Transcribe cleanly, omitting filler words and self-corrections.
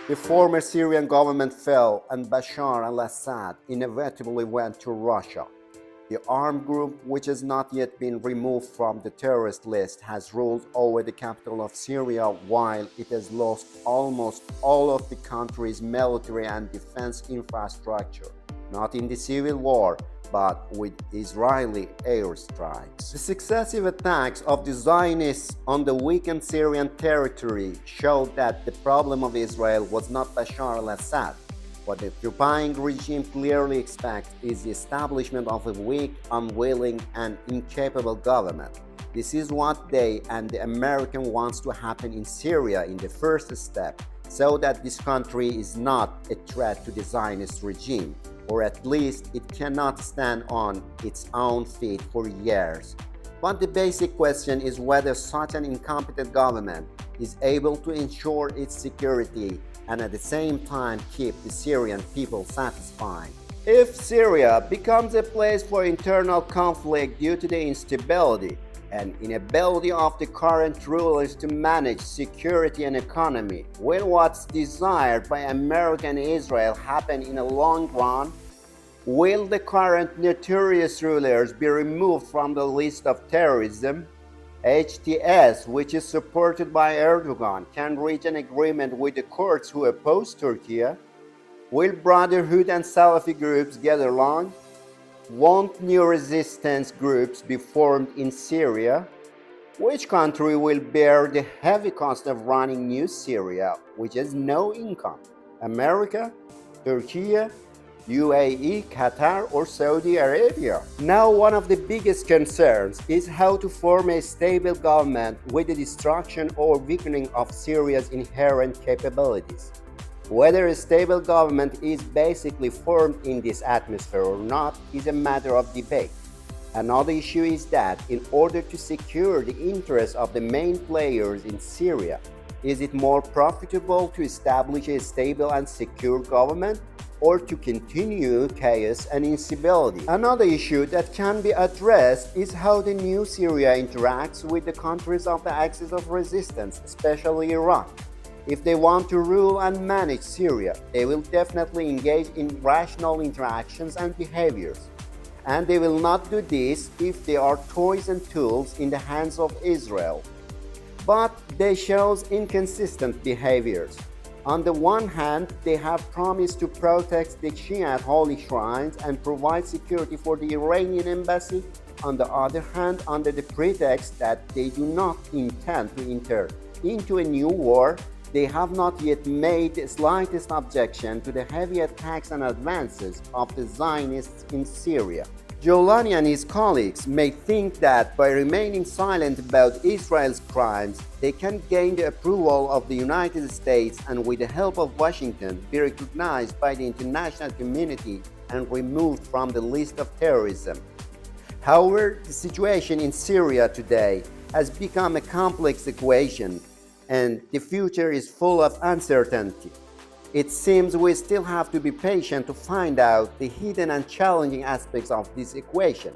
The former Syrian government fell and Bashar al-Assad inevitably went to Russia. The armed group, which has not yet been removed from the terrorist list, has ruled over the capital of Syria while it has lost almost all of the country's military and defense infrastructure, not in the civil war, but with Israeli airstrikes. The successive attacks of the Zionists on the weakened Syrian territory showed that the problem of Israel was not Bashar al-Assad. What the occupying regime clearly expects is the establishment of a weak, unwilling, and incapable government. This is what they and the American wants to happen in Syria in the first step, so that this country is not a threat to the Zionist regime, or at least it cannot stand on its own feet for years. But the basic question is whether such an incompetent government is able to ensure its security and at the same time keep the Syrian people satisfied. If Syria becomes a place for internal conflict due to the instability and inability of the current rulers to manage security and economy, will what's desired by America and Israel happen in the long run? Will the current notorious rulers be removed from the list of terrorism? HTS, which is supported by Erdogan, can reach an agreement with the Kurds who oppose Turkey? Will Brotherhood and Salafi groups get along? Won't new resistance groups be formed in Syria? Which country will bear the heavy cost of running new Syria, which has no income? America? Turkey? UAE, Qatar, or Saudi Arabia? Now, one of the biggest concerns is how to form a stable government with the destruction or weakening of Syria's inherent capabilities. Whether a stable government is basically formed in this atmosphere or not is a matter of debate. Another issue is that in order to secure the interests of the main players in Syria, is it more profitable to establish a stable and secure government or to continue chaos and instability? Another issue that can be addressed is how the new Syria interacts with the countries of the axis of resistance, especially Iran. If they want to rule and manage Syria, they will definitely engage in rational interactions and behaviors. And they will not do this if they are toys and tools in the hands of Israel. But they show inconsistent behaviors. On the one hand, they have promised to protect the Shiite holy shrines and provide security for the Iranian embassy. On the other hand, under the pretext that they do not intend to enter into a new war, they have not yet made the slightest objection to the heavy attacks and advances of the Zionists in Syria. Giuliani and his colleagues may think that by remaining silent about Israel's crimes, they can gain the approval of the United States and with the help of Washington be recognized by the international community and removed from the list of terrorism. However, the situation in Syria today has become a complex equation and the future is full of uncertainty. It seems we still have to be patient to find out the hidden and challenging aspects of this equation.